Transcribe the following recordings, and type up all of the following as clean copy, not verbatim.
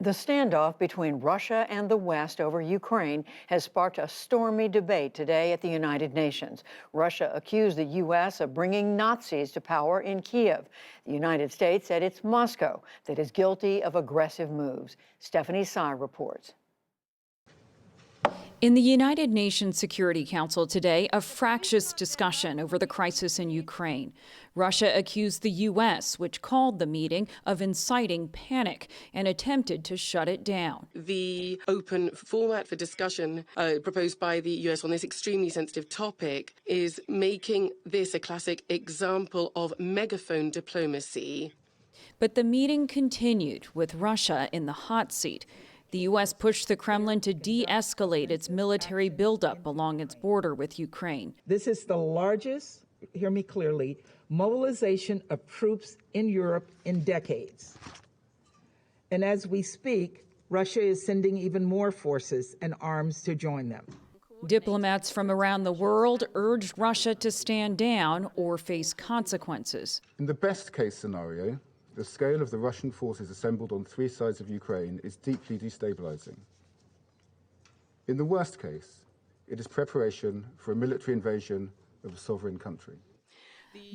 The standoff between Russia and the West over Ukraine has sparked a stormy debate today at the United Nations. Russia accused the U.S. of bringing Nazis to power in Kyiv. The United States said it's Moscow that is guilty of aggressive moves. Stephanie Sy reports. In the United Nations Security Council today, a fractious discussion over the crisis in Ukraine. Russia accused the U.S., which called the meeting, of inciting panic and attempted to shut it down. The open format for discussion proposed by the U.S. on this extremely sensitive topic is making this a classic example of megaphone diplomacy. But the meeting continued with Russia in the hot seat. The U.S. pushed the Kremlin to de-escalate its military buildup along its border with Ukraine. This is the largest, hear me clearly, mobilization of troops in Europe in decades. And as we speak, Russia is sending even more forces and arms to join them. Diplomats from around the world urged Russia to stand down or face consequences. In the best-case scenario, the scale of the Russian forces assembled on three sides of Ukraine is deeply destabilizing. In the worst case, it is preparation for a military invasion of a sovereign country.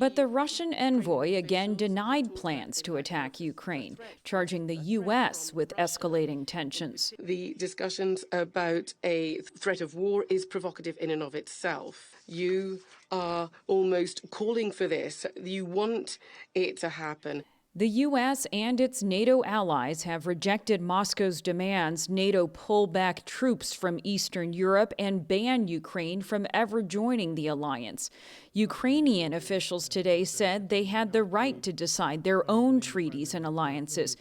But the Russian envoy again denied plans to attack Ukraine, charging the U.S. with escalating tensions. The discussions about a threat of war is provocative in and of itself. You are almost calling for this. You want it to happen. The U.S. and its NATO allies have rejected Moscow's demands NATO pull back troops from Eastern Europe and ban Ukraine from ever joining the alliance. Ukrainian officials today said they had the right to decide their own treaties and alliances.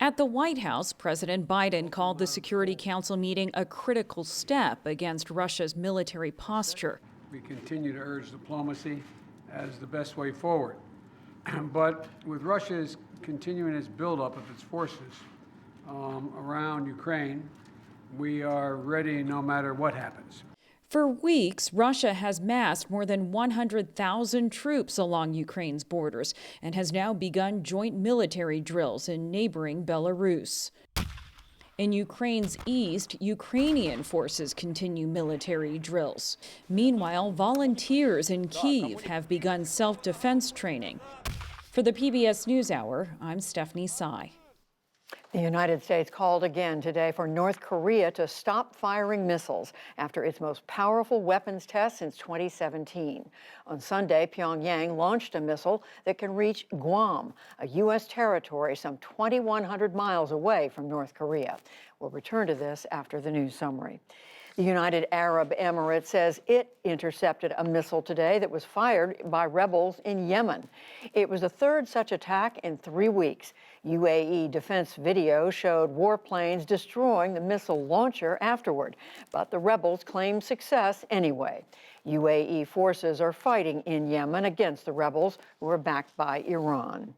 At the White House, President Biden called the Security Council meeting a critical step against Russia's military posture. We continue to urge diplomacy as the best way forward. But with Russia's continuing its buildup of its forces around Ukraine, we are ready no matter what happens. For weeks, Russia has massed more than 100,000 troops along Ukraine's borders and has now begun joint military drills in neighboring Belarus. In Ukraine's east, Ukrainian forces continue military drills. Meanwhile, volunteers in Kyiv have begun self-defense training. For the PBS NewsHour, I'm Stephanie Sy. The United States called again today for North Korea to stop firing missiles after its most powerful weapons test since 2017. On Sunday, Pyongyang launched a missile that can reach Guam, a U.S. territory some 2,100 miles away from North Korea. We'll return to this after the news summary. The United Arab Emirates says it intercepted a missile today that was fired by rebels in Yemen. It was the third such attack in 3 weeks. UAE defense video showed warplanes destroying the missile launcher afterward, but the rebels claimed success anyway. UAE forces are fighting in Yemen against the rebels who are backed by Iran.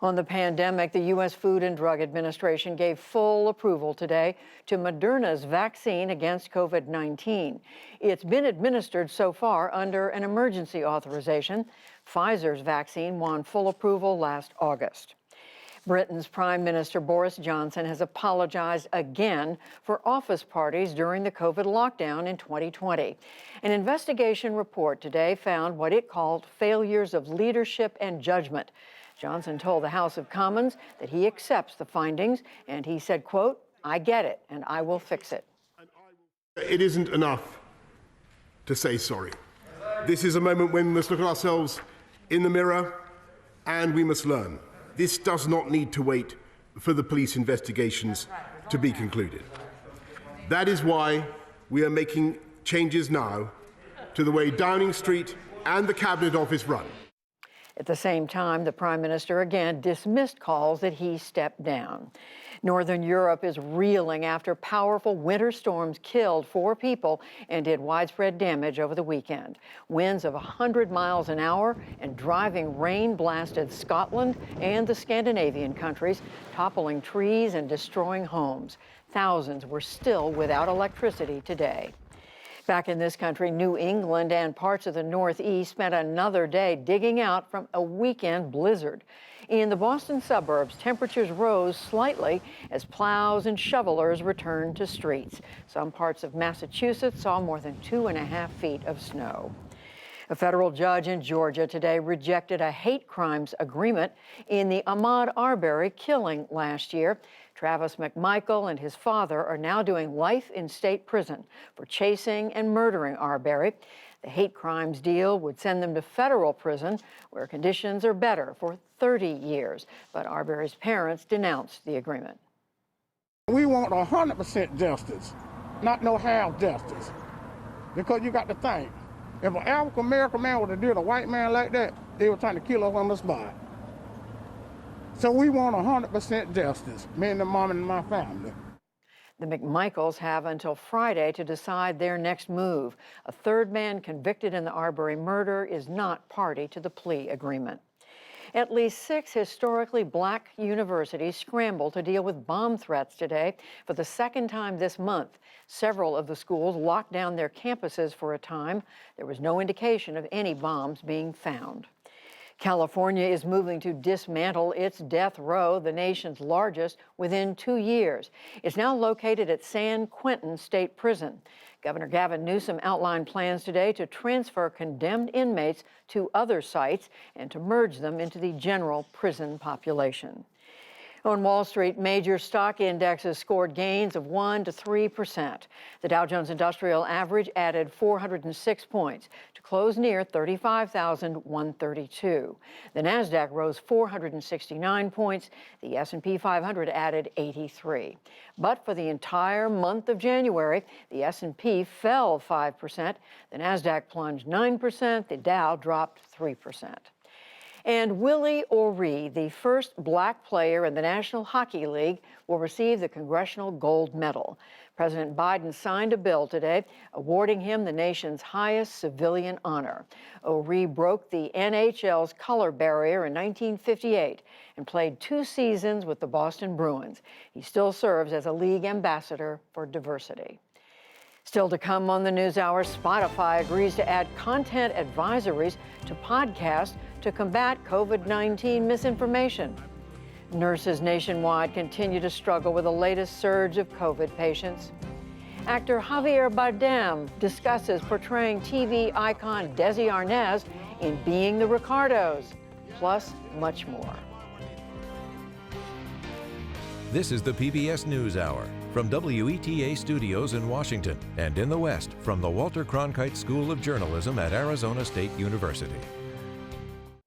On the pandemic, the U.S. Food and Drug Administration gave full approval today to Moderna's vaccine against COVID-19. It's been administered so far under an emergency authorization. Pfizer's vaccine won full approval last August. Britain's Prime Minister Boris Johnson has apologized again for office parties during the COVID lockdown in 2020. An investigation report today found what it called failures of leadership and judgment. Johnson told the House of Commons that he accepts the findings, and he said, quote, "I get it, and I will fix it." It isn't enough to say sorry. This is a moment when we must look at ourselves in the mirror and we must learn. This does not need to wait for the police investigations to be concluded. That is why we are making changes now to the way Downing Street and the Cabinet Office run. At the same time, the Prime Minister again dismissed calls that he stepped down. Northern Europe is reeling after powerful winter storms killed 4 people and did widespread damage over the weekend. Winds of 100 miles an hour and driving rain blasted Scotland and the Scandinavian countries, toppling trees and destroying homes. Thousands were still without electricity today. Back in this country, New England and parts of the Northeast spent another day digging out from a weekend blizzard. In the Boston suburbs, temperatures rose slightly as plows and shovelers returned to streets. Some parts of Massachusetts saw more than 2.5 feet of snow. A federal judge in Georgia today rejected a hate crimes agreement in the Ahmaud Arbery killing last year. Travis McMichael and his father are now doing life in state prison for chasing and murdering Arbery. The hate crimes deal would send them to federal prison, where conditions are better, for 30 years. But Arbery's parents denounced the agreement. We want 100% justice, not no half justice. Because you got to think, if an African American man would have did a white man like that, they were trying to kill us on the spot. So we want 100% justice, me and the mom and my family. The McMichaels have until Friday to decide their next move. A third man convicted in the Arbery murder is not party to the plea agreement. At least 6 historically black universities scrambled to deal with bomb threats today for the second time this month. Several of the schools locked down their campuses for a time. There was no indication of any bombs being found. California is moving to dismantle its death row, the nation's largest, within 2 years. It's now located at San Quentin State Prison. Governor Gavin Newsom outlined plans today to transfer condemned inmates to other sites and to merge them into the general prison population. On Wall Street, major stock indexes scored gains of 1 to 3%. The Dow Jones Industrial Average added 406 points to close near 35,132. The Nasdaq rose 469 points. The S&P 500 added 83. But for the entire month of January, the S&P fell 5%. The Nasdaq plunged 9%. The Dow dropped 3%. And Willie O'Ree, the first black player in the National Hockey League, will receive the Congressional Gold Medal. President Biden signed a bill today awarding him the nation's highest civilian honor. O'Ree broke the NHL's color barrier in 1958 and played 2 seasons with the Boston Bruins. He still serves as a league ambassador for diversity. Still to come on the NewsHour, Spotify agrees to add content advisories to podcasts to combat COVID-19 misinformation. Nurses nationwide continue to struggle with the latest surge of COVID patients. Actor Javier Bardem discusses portraying TV icon Desi Arnaz in Being the Ricardos, plus much more. This is the PBS NewsHour from WETA Studios in Washington and in the West from the Walter Cronkite School of Journalism at Arizona State University.